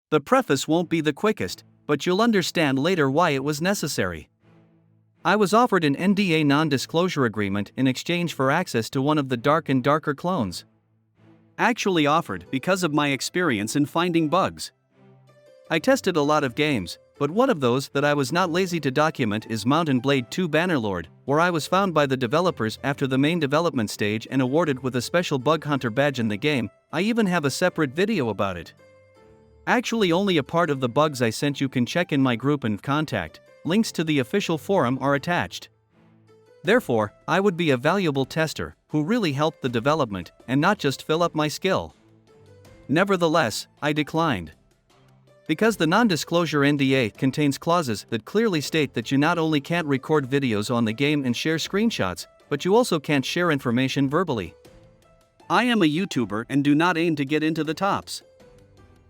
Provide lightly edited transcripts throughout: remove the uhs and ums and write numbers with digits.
The preface won't be the quickest, but you'll understand later why it was necessary. I was offered an NDA non-disclosure agreement in exchange for access to one of the Dark and Darker clones. Actually offered because of my experience in finding bugs. I tested a lot of games, but one of those that I was not lazy to document is Mount & Blade 2 Bannerlord, where I was found by the developers after the main development stage and awarded with a special bug hunter badge in the game. I even have a separate video about it. Actually, only a part of the bugs I sent you can check in my group and contact. Links to the official forum are attached. Therefore, I would be a valuable tester who really helped the development and not just fill up my skill. Nevertheless, I declined. Because the non-disclosure NDA contains clauses that clearly state that you not only can't record videos on the game and share screenshots, but you also can't share information verbally. I am a YouTuber and do not aim to get into the tops.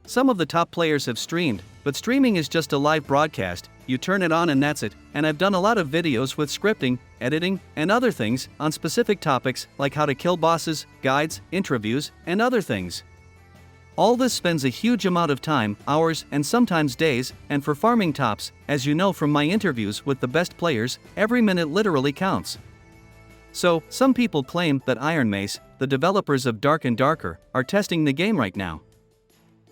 Some of the top players have streamed, but streaming is just a live broadcast, you turn it on and that's it, and I've done a lot of videos with scripting, editing, and other things on specific topics like how to kill bosses, guides, interviews, and other things. All this spends a huge amount of time, hours, and sometimes days, and for farming tops, as you know from my interviews with the best players, every minute literally counts. So, some people claim that Iron Mace, the developers of Dark and Darker, are testing the game right now.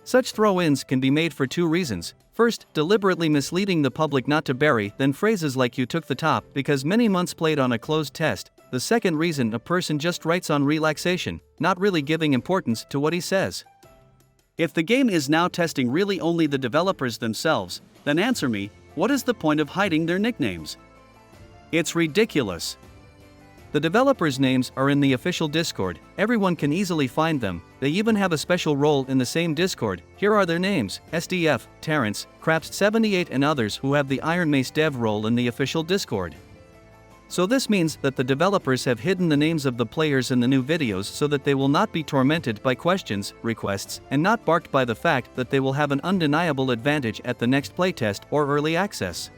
Such throw-ins can be made for two reasons. First, deliberately misleading the public not to bury, then phrases like "you took the top" because many months played on a closed test. The second reason, a person just writes on relaxation, not really giving importance to what he says. If the game is now testing really only the developers themselves, then answer me, what is the point of hiding their nicknames? It's ridiculous. The developers' names are in the official Discord, everyone can easily find them, they even have a special role in the same Discord. Here are their names: SDF, Terrence, Craft78 and others who have the Iron Mace dev role in the official Discord. So this means that the developers have hidden the names of the players in the new videos so that they will not be tormented by questions, requests, and not barked by the fact that they will have an undeniable advantage at the next playtest or early access.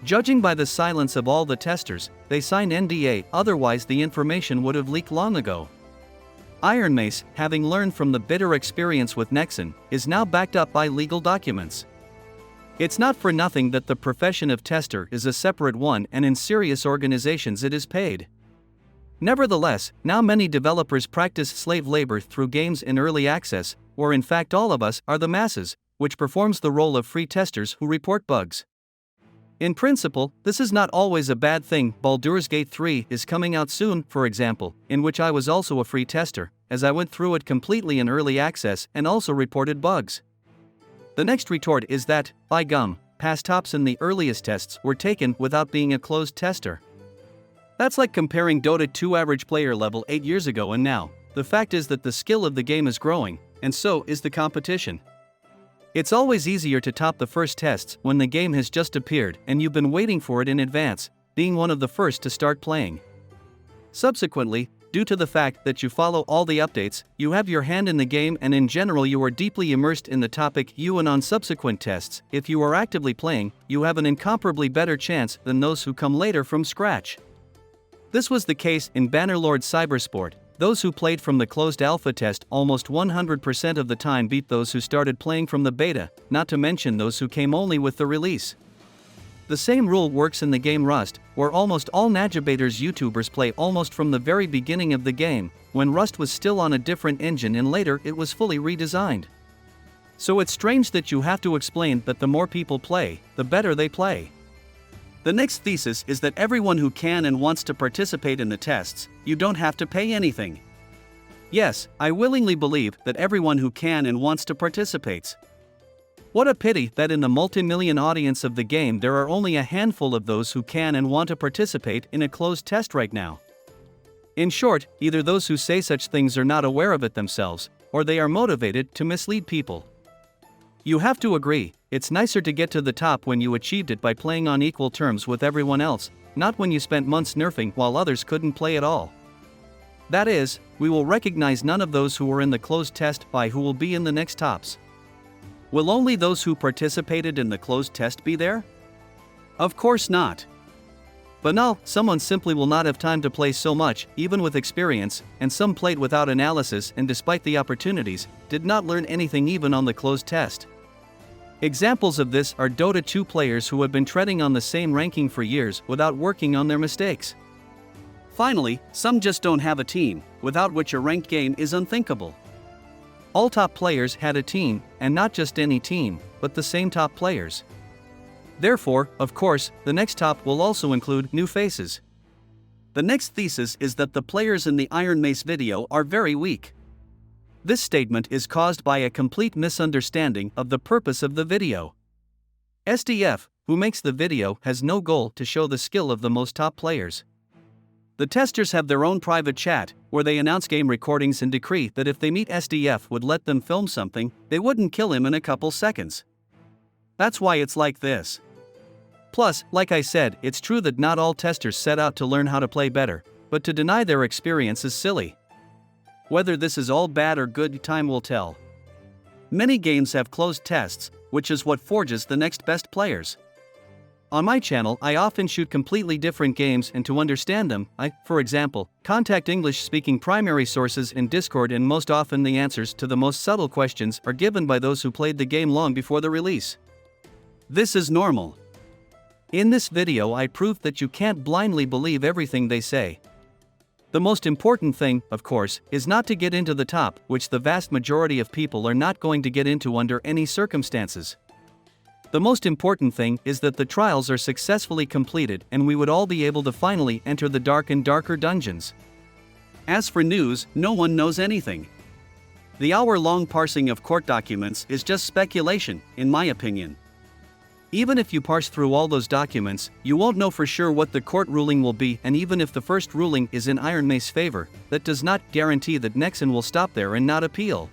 Judging by the silence of all the testers, they signed NDA, otherwise the information would have leaked long ago. Iron Mace, having learned from the bitter experience with Nexon, is now backed up by legal documents. It's not for nothing that the profession of tester is a separate one, and in serious organizations it is paid. Nevertheless, now many developers practice slave labor through games in early access, or in fact all of us are the masses, which performs the role of free testers who report bugs. In principle, this is not always a bad thing. Baldur's Gate 3 is coming out soon, for example, in which I was also a free tester, as I went through it completely in early access and also reported bugs. The next retort is that, by gum, past tops in the earliest tests were taken without being a closed tester. That's like comparing Dota 2 average player level 8 years ago and now. The fact is that the skill of the game is growing, and so is the competition. It's always easier to top the first tests when the game has just appeared and you've been waiting for it in advance, being one of the first to start playing. Subsequently, due to the fact that you follow all the updates, you have your hand in the game and in general you are deeply immersed in the topic and on subsequent tests, if you are actively playing, you have an incomparably better chance than those who come later from scratch. This was the case in Bannerlord Cybersport. Those who played from the closed alpha test almost 100% of the time beat those who started playing from the beta, not to mention those who came only with the release. The same rule works in the game Rust, where almost all Najabator's YouTubers play almost from the very beginning of the game, when Rust was still on a different engine and later it was fully redesigned. So it's strange that you have to explain that the more people play, the better they play. The next thesis is that everyone who can and wants to participate in the tests, you don't have to pay anything. Yes, I willingly believe that everyone who can and wants to participates. What a pity that in the multi-million audience of the game there are only a handful of those who can and want to participate in a closed test right now. In short, either those who say such things are not aware of it themselves, or they are motivated to mislead people. You have to agree, it's nicer to get to the top when you achieved it by playing on equal terms with everyone else, not when you spent months nerfing while others couldn't play at all. That is, we will recognize none of those who were in the closed test by who will be in the next tops. Will only those who participated in the closed test be there? Of course not. But no, someone simply will not have time to play so much, even with experience, and some played without analysis and despite the opportunities, did not learn anything even on the closed test. Examples of this are Dota 2 players who have been treading on the same ranking for years without working on their mistakes. Finally, some just don't have a team, without which a ranked game is unthinkable. All top players had a team, and not just any team, but the same top players. Therefore, of course, the next top will also include new faces. The next thesis is that the players in the Iron Mace video are very weak. This statement is caused by a complete misunderstanding of the purpose of the video. SDF, who makes the video, has no goal to show the skill of the most top players. The testers have their own private chat, where they announce game recordings and decree that if they meet SDF would let them film something, they wouldn't kill him in a couple seconds. That's why it's like this. Plus, like I said, it's true that not all testers set out to learn how to play better, but to deny their experience is silly. Whether this is all bad or good, time will tell. Many games have closed tests, which is what forges the next best players. On my channel, I often shoot completely different games, and to understand them, I, for example, contact English-speaking primary sources in Discord, and most often the answers to the most subtle questions are given by those who played the game long before the release. This is normal. In this video I proved that you can't blindly believe everything they say. The most important thing, of course, is not to get into the top, which the vast majority of people are not going to get into under any circumstances. The most important thing is that the trials are successfully completed and we would all be able to finally enter the dark and darker dungeons. As for news, no one knows anything. The hour-long parsing of court documents is just speculation, in my opinion. Even if you parse through all those documents, you won't know for sure what the court ruling will be, and even if the first ruling is in Iron Mace's favor, that does not guarantee that Nexon will stop there and not appeal.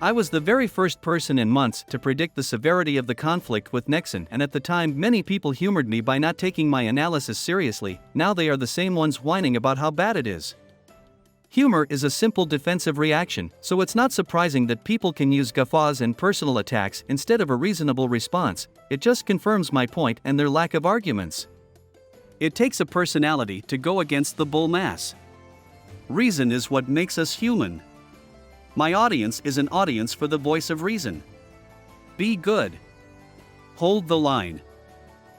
I was the very first person in months to predict the severity of the conflict with Nexon, and at the time many people humored me by not taking my analysis seriously. Now they are the same ones whining about how bad it is. Humor is a simple defensive reaction, so it's not surprising that people can use guffaws and personal attacks instead of a reasonable response. It just confirms my point and their lack of arguments. It takes a personality to go against the bull mass. Reason is what makes us human. My audience is an audience for the voice of reason. Be good. Hold the line.